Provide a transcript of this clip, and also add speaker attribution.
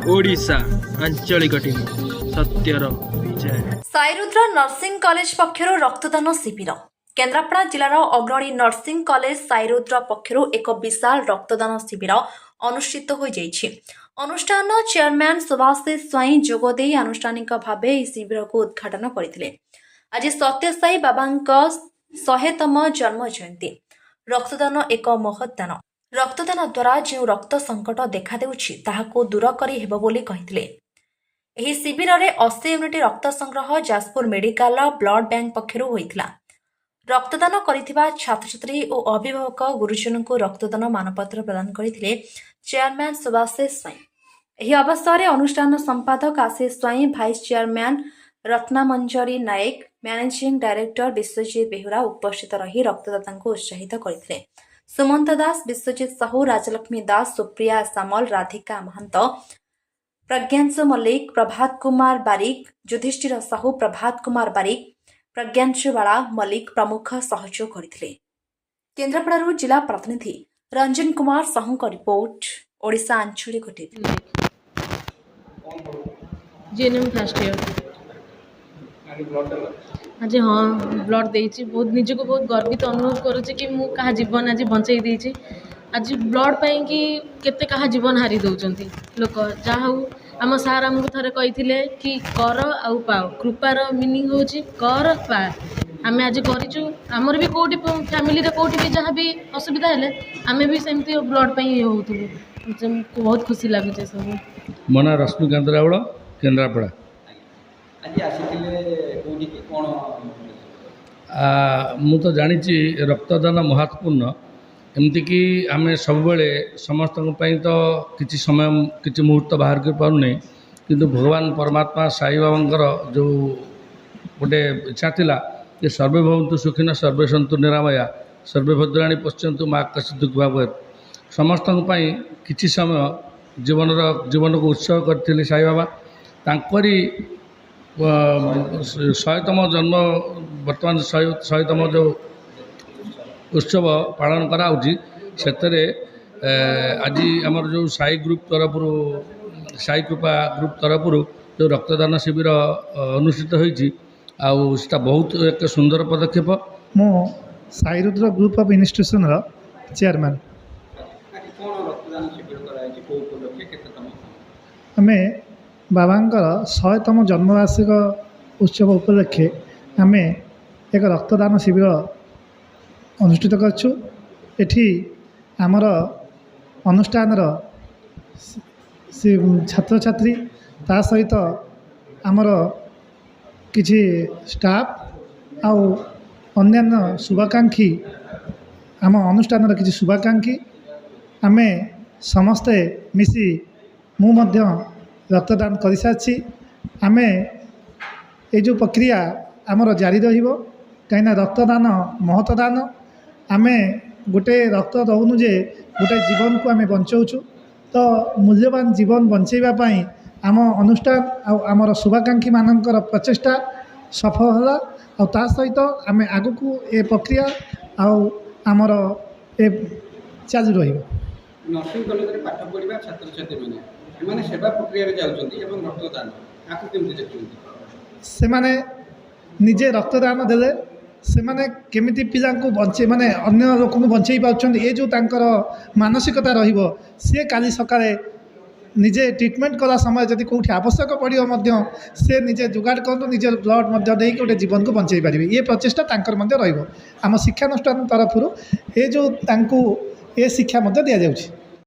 Speaker 1: ओडिशा आंचलिक टीम सत्यर विजय।
Speaker 2: साईरुद्र nursing college पक्षरु रक्तदान शिविर केन्द्रापड़ा जिलार अग्रणी नर्सिंग कॉलेज साईरुद्र पक्षरु एक विशाल रक्तदान शिविर अनुष्ठित हो जाइछि। अनुष्ठान चेयरमैन सुभाषिष स्वाई जोगदे आनुष्ठानिक भाव शिविर को उद्घाटन करथिले। आज सत्यसाई बाबांक 100तम जन्म जयंती। रक्तदान एक महत् दान। रक्तदान द्वारा जो रक्त संकट देखा देउछि ताहाको दूर करि हेबो बोली कहिथिले। ଏହି ଶିବିରରେ 80 ୟୁନିଟ୍ ରକ୍ତ ସଂଗ୍ରହ ଯାଜପୁର ମେଡିକାଲ ବ୍ଲଡ ବ୍ୟାଙ୍କ ପକ୍ଷରୁ ହୋଇଥିଲା। ରକ୍ତଦାନ କରିଥିବା ଛାତ୍ରଛାତ୍ରୀ ଓ ଅଭିଭାବକ ଗୁରୁଜନଙ୍କୁ ରକ୍ତଦାନ ମାନପତ୍ର ପ୍ରଦାନ କରିଥିଲେ ଚେୟାରମ୍ୟାନ୍ ସୁଭାଷିଷ ସ୍ୱାଇଁ। ଏହି ଅବସରରେ ଅନୁଷ୍ଠାନ ସମ୍ପାଦକ Ashish Swain, vice chairman Ratnamanjari Nayak, managing director Biswajit Behura ଉପସ୍ଥିତ ରହି ରକ୍ତଦାତାଙ୍କୁ ଉତ୍ସାହିତ କରିଥିଲେ। ସୁମନ୍ତ ଦାସ, ବିଶ୍ୱଜିତ ସାହୁ, ରାଜଲକ୍ଷ୍ମୀ ଦାସ, ସୁପ୍ରିୟା ସାମଲ, ରାଧିକା ମହାନ୍ତ, प्रज्ञांशु मल्लिक, प्रभात कुमार बारिक, युधिष्ठिर साहू, प्रभात कुमार बारिक, प्रज्ञांशु बाला मल्लिक प्रमुख सहयोग करथिले। केन्द्रापड़ारू जिला प्रतिनिधि रंजन कुमार साहू का रिपोर्ट, ओडिशा आंचलिक टीवी।
Speaker 3: जीएनएम फर्स्ट ईयर आज हाँ ब्लड देइछि। बहुत निजको बहुत गर्वित अनुभव करुछि कि मु कहा जीवन आज बंचाई देइछि। आज ब्लड पाई कि केते कहा जीवन हारी दउचंती लोक। जहा हूँ आम सार आमको थरे कही कि कर आउ पाओ। कृपार मीनिंग होची कर पा। आम आज करूँ आमर भी कौटी फैमिली कौटी भी जहाँ भी असुविधा है आम भी सेमती ब्लड पाई होतु। बहुत खुशी लगुचे सब।
Speaker 4: मो ना रश्मिकांत रावल, केन्द्रापड़ा। मु तो जानी रक्तदान महत्वपूर्ण। एमतीक आम सब समस्त तो किसी समय किसी मुहूर्त बाहर कर पारे कि भगवान परमात्मा साई बाबा जो गोटे इच्छा थिला कि सर्वे भवन्तु सुखिन सर्वे सन्तु निरामया सर्वे भद्राणी पश्यन्तु मा कश्चित् दुःख भावेत्। समस्त किसी समय जीवन को उत्सव करथिले साई बाबा। तांकरी 100तम जन्म बर्तमान 100तम जो उत्सव पालन कराउछि सेतरे आज आमर जो साई ग्रुप तरफ साई कृपा ग्रुप तरफ जो रक्तदान शिविर अनुष्ठित होइछि आउटा बहुत एक सुंदर पदक्षेप।
Speaker 5: मो साईरुद्र ग्रुप ऑफ इन्स्टिट्यूशन चेयरमैन। आम बाबांकर 100तम जन्मवार्षिक उत्सव उपलक्षे आम एक रक्तदान शिविर अनुष्ठित करछु। एठी आमर अनुष्ठान छात्र छात्री ता सहित आमर किछि स्टाफ आउ अन्यान्य शुभाकांक्षी आम अनुष्ठान किछि शुभाकांक्षी आमे समस्ते मिसी मु मध्य रक्तदान कर सारी। आमे ये जो प्रक्रिया आमर जारी रहिबो कहीं रक्तदान महत दान। आमे गोटे रक्त दौनु जे गोटे जीवन को आमे बचाऊँ तो मूल्यवान जीवन बचाइवाई आम अनुष्ठान आमर शुभाकांक्षी मानकर प्रचेष्टा सफल है। ता सहित आम आगु को ए प्रक्रिया आमर ए चालू रही।
Speaker 6: नर्सिंग कॉलेज रे पाठ पढ़िबा छात्र छात्री माने सेवा प्रक्रिया रे जाउछन्ती एवं रक्तदान आकु केमति देखुछन्ती
Speaker 5: से माने निजे रक्तदान देले से माने केमिति पिला को बचे माने अन्य लोक को बचाई पाउछन्ती। ए जो तांकर मानसिकता रहिबो से काली सकाळे निजे ट्रीटमेंट कला समय जदि कोठी आवश्यक पड़ियो मध्य से निजे जुगाड़ करतो निजे ब्लड मध्य देई गोटे जीवन को बचाई पारिबे। ये प्रचेष्टा तांकर मध्य रहिबो। आम शिक्षानुष्ठान तरफ ए जो तांकु ए शिक्षा मध्य दिया जाउछि।